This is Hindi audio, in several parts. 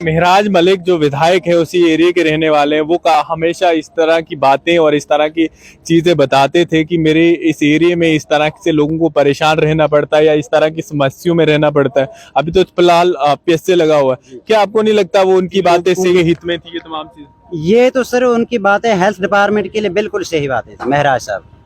महराज मलिक जो विधायक है उसी एरिया के रहने वाले हैं, वो हमेशा इस तरह की बातें और इस तरह की चीजें बताते थे कि मेरे इस एरिया में इस तरह से लोगों को परेशान रहना पड़ता है या इस तरह की समस्याओं में रहना पड़ता है। अभी तो फिलहाल पीएसए लगा हुआ है, क्या आपको नहीं लगता वो उनकी बातें सही हित में थी ये तमाम चीज? ये तो सर उनकी बातें हेल्थ डिपार्टमेंट के लिए बिल्कुल सही बातें थी महराज साहब।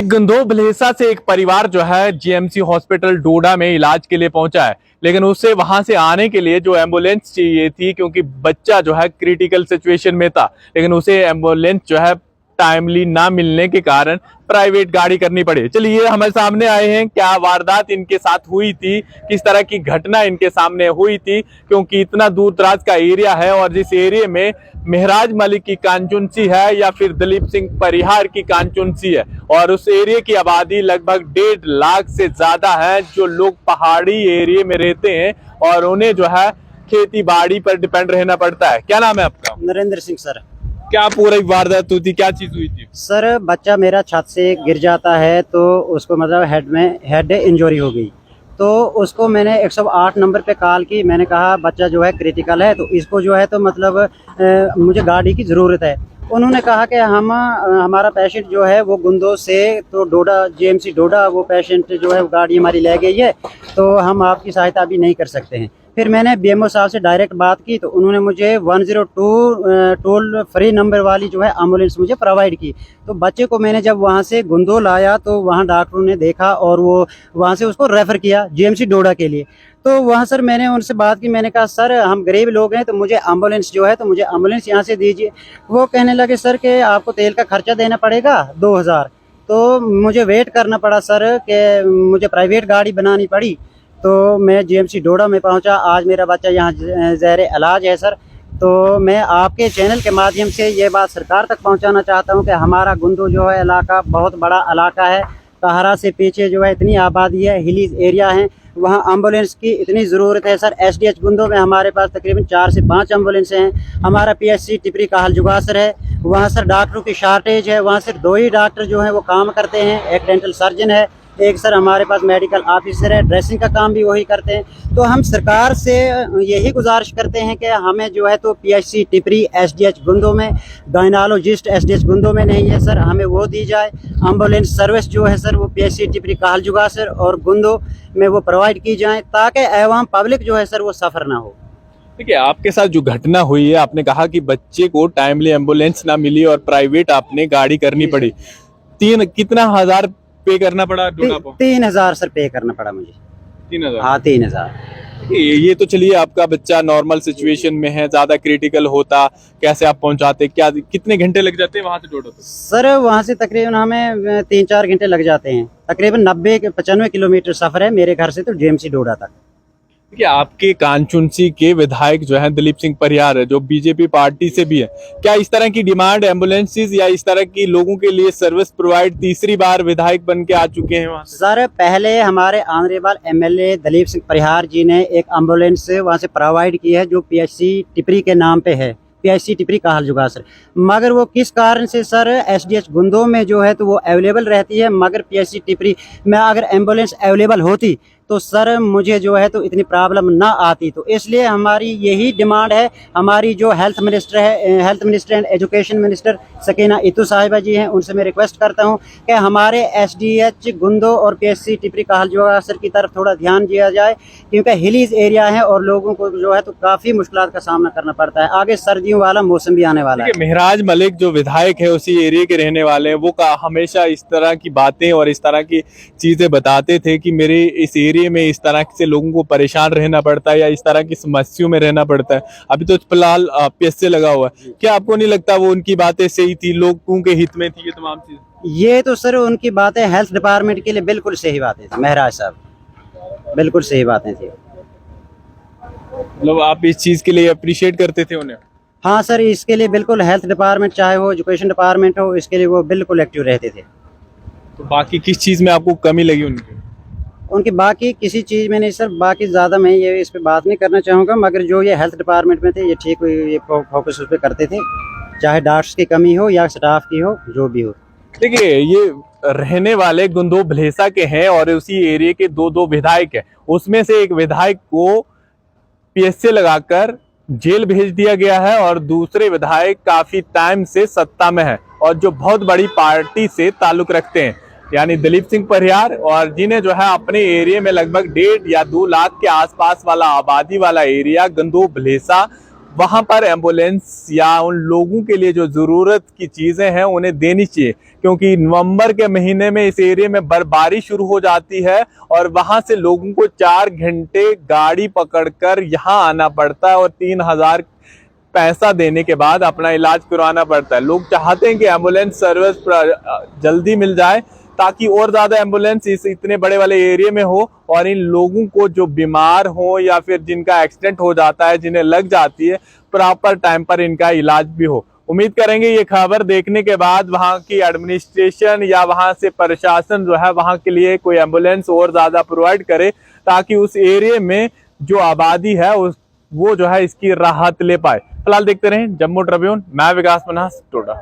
गंदोह भलेसा से एक परिवार जो है जीएमसी हॉस्पिटल डोडा में इलाज के लिए पहुंचा है, लेकिन उसे वहां से आने के लिए जो एम्बुलेंस चाहिए थी, क्योंकि बच्चा जो है क्रिटिकल सिचुएशन में था, लेकिन उसे एम्बुलेंस जो है टाइमली ना मिलने के कारण प्राइवेट गाड़ी करनी पड़ी। चलिए हमारे सामने आए हैं, क्या वारदात इनके साथ हुई थी, किस तरह की घटना इनके सामने हुई थी, क्योंकि इतना दूर दराज का एरिया है और जिस एरिया में महराज मलिक की कांचुनसी है या फिर दलीप सिंह परिहार की कांचुनसी है, और उस एरिया की आबादी लगभग 1.5 लाख से ज्यादा है, जो लोग पहाड़ी एरिया में रहते हैं और उन्हें जो है खेती बाड़ी पर डिपेंड रहना पड़ता है। क्या नाम है आपका? नरेंद्र सिंह सर। क्या पूरी वारदात हुई थी, क्या चीज हुई थी? सर बच्चा मेरा छत से गिर जाता है तो उसको मतलब हेड इंजरी हो गई, तो उसको मैंने 108 नंबर पे कॉल की। मैंने कहा बच्चा जो है क्रिटिकल है, तो इसको जो है तो मतलब मुझे गाड़ी की ज़रूरत है। उन्होंने कहा कि हमारा पेशेंट जो है वो गुंदो से तो डोडा जीएमसी डोडा वो पेशेंट जो है वो गाड़ी हमारी ले गई है, तो हम आपकी सहायता अभी नहीं कर सकते हैं। फिर मैंने बीएमओ साहब से डायरेक्ट बात की, तो उन्होंने मुझे 102 टोल फ्री नंबर वाली जो है एम्बुलेंस मुझे प्रोवाइड की। तो बच्चे को मैंने जब वहाँ से गुंदो लाया तो वहाँ डॉक्टरों ने देखा और वो वहाँ से उसको रेफ़र किया जीएमसी डोडा के लिए। तो वहाँ सर मैंने उनसे बात की, मैंने कहा सर हम गरीब लोग हैं तो मुझे एम्बुलेंस जो है तो मुझे एम्बुलेंस यहाँ से दीजिए। वो कहने लगे सर कि आपको तेल का खर्चा देना पड़ेगा 2000। तो मुझे वेट करना पड़ा सर कि मुझे प्राइवेट गाड़ी बनानी पड़ी। तो मैं जीएमसी डोडा में पहुंचा। आज मेरा बच्चा यहाँ ज़ेर इलाज है सर। तो मैं आपके चैनल के माध्यम से ये बात सरकार तक पहुंचाना चाहता हूं कि हमारा गुंदो जो है इलाका बहुत बड़ा इलाका है, सहारा से पीछे जो है इतनी आबादी है, हिलीज एरिया है, वहाँ एम्बुलेंस की इतनी ज़रूरत है सर। एसडीएच गुंदो में हमारे पास तकरीबन 4 से 5 एम्बुलेंस हैं। हमारा पीएचसी टिपरी काहल जुगासर है, वहाँ सर डॉक्टरों की शार्टेज है। वहाँ सिर्फ 2 ही डॉक्टर जो हैं वो काम करते हैं, एक डेंटल सर्जन है, एक सर हमारे पास मेडिकल ऑफिसर है, ड्रेसिंग का काम भी वही करते हैं। तो हम सरकार से यही गुजारिश करते हैं कि हमें जो है तो पीएचसी टिपरी एसडीएच गुंदो में, गायनालोजिस्ट एसडीएच गुंदो में नहीं है सर, हमें वो दी जाए। एम्बुलेंस सर्विस जो है सर वो पीएचसी टिपरी काहल जुगासर और गुंदो में वो प्रोवाइड की जाए, ताकि आवाम पब्लिक जो है सर वो सफ़र ना हो। देखिए आपके साथ जो घटना हुई है, आपने कहा कि बच्चे को टाइमली एम्बुलेंस ना मिली और प्राइवेट आपने गाड़ी करनी पड़ी। कितना हजार पे करना पड़ा? 3000 सर पे करना पड़ा मुझे। 3000? हाँ 3000। ये तो चलिए आपका बच्चा नॉर्मल सिचुएशन में है, ज्यादा क्रिटिकल होता कैसे आप पहुंचाते, क्या कितने घंटे लग जाते हैं वहां से डोडा तक? सर वहाँ से तकरीबन हमें 3-4 घंटे लग जाते हैं। तकरीबन 90-95 किलोमीटर सफ़र है मेरे घर से तो जीएमसी डोडा तक। देखिए आपके कांचुनसी के विधायक जो हैं दलीप सिंह परिहार है, जो बीजेपी पार्टी से भी है, क्या इस तरह की डिमांड एम्बुलेंसेस या इस तरह की लोगों के लिए सर्विस प्रोवाइड तीसरी बार विधायक बन के आ चुके हैं वहाँ? सर पहले हमारे ऑनरेबल एमएलए दलीप सिंह परिहार जी ने एक एम्बुलेंस वहाँ से प्रोवाइड की है, जो पीएचसी टिपरी के नाम पे है, पीएचसी टिपरी काहल जुगासर। मगर वो किस कारण से सर एसडीएच गुंदो में जो है तो वो अवेलेबल रहती है, मगर पीएचसी टिपरी में अगर एम्बुलेंस अवेलेबल होती तो सर मुझे जो है तो इतनी प्रॉब्लम ना आती। तो इसलिए हमारी यही डिमांड है। हमारी जो हेल्थ मिनिस्टर है, health minister and education minister Sakina Itoo Sahiba ji हैं, उनसे मैं रिक्वेस्ट करता हूं कि हमारे एसडीएच गुंदो और पीएचसी टिपरी काहल जुगासर की तरफ थोड़ा ध्यान दिया जाए, क्योंकि हिलीज एरिया है और लोगों को जो है तो काफ़ी मुश्किलात का सामना करना पड़ता है। आगे सर्दियों वाला मौसम भी आने वाला है। महराज मलिक जो विधायक है उसी एरिया के रहने वाले हैं, वो हमेशा इस तरह की बातें और इस तरह की चीजें बताते थे कि मेरे इस एरिया में इस तरह से लोगों को परेशान रहना पड़ता है या इस तरह की समस्याओं में रहना पड़ता है। अभी तो फिलहाल पीएसए लगा हुआ है, क्या आपको नहीं लगता वो उनकी बातें सही थी, लोगों के हित में थी ये तमाम चीज? ये तो सर उनकी बातें हेल्थ डिपार्टमेंट के लिए बिल्कुल सही बातें थी महराज साहब, बिल्कुल सही बातें थी। मतलब आप इस चीज के लिए अप्रिशिएट करते थे उन्हें? हाँ सर, इसके लिए बिल्कुल हेल्थ डिपार्टमेंट चाहे वो एजुकेशन डिपार्टमेंट हो, इसके लिए वो बिल्कुल एक्टिव रहते थे। तो बाकी किस चीज में आपको कमी लगी उनकी बाकी किसी चीज़ में नहीं सर, बाकी ज़्यादा मैं ये इस पे बात नहीं करना चाहूँगा, मगर जो ये हेल्थ डिपार्टमेंट में थे ये ठीक ये फोकस उस पर करते थे, चाहे डॉक्टर्स की कमी हो या स्टाफ की हो, जो भी हो। देखिए ये रहने वाले गुंदो भलेसा के हैं और उसी एरिया के 2 विधायक हैं, उसमें से एक विधायक को पीएसए लगाकर जेल भेज दिया गया है और दूसरे विधायक काफी टाइम से सत्ता में है और जो बहुत बड़ी पार्टी से ताल्लुक रखते हैं, यानी दिलीप सिंह परिहार, और जिन्हें जो है अपने एरिया में लगभग 1.5 या 2 लाख के आसपास वाला आबादी वाला एरिया गंदो भलेसा, वहां पर एम्बुलेंस या उन लोगों के लिए जो जरूरत की चीजें हैं उन्हें देनी चाहिए, क्योंकि नवंबर के महीने में इस एरिया में बर्फबारी शुरू हो जाती है और वहां से लोगों को 4 घंटे गाड़ी पकड़कर यहाँ आना पड़ता है और 3,000 पैसा देने के बाद अपना इलाज करवाना पड़ता है। लोग चाहते हैं कि एम्बुलेंस सर्विस जल्दी मिल जाए ताकि और ज्यादा एम्बुलेंस इस इतने बड़े वाले एरिया में हो और इन लोगों को जो बीमार हो या फिर जिनका एक्सीडेंट हो जाता है, जिन्हें लग जाती है, प्रॉपर टाइम पर इनका इलाज भी हो। उम्मीद करेंगे ये खबर देखने के बाद वहां की एडमिनिस्ट्रेशन या वहां से प्रशासन जो है वहां के लिए कोई एम्बुलेंस और ज्यादा प्रोवाइड करे ताकि उस एरिया में जो आबादी है वो जो है इसकी राहत ले पाए। फिलहाल देखते रहें जम्मू ट्रिब्यून। मैं विकास मन्हास, टोडा।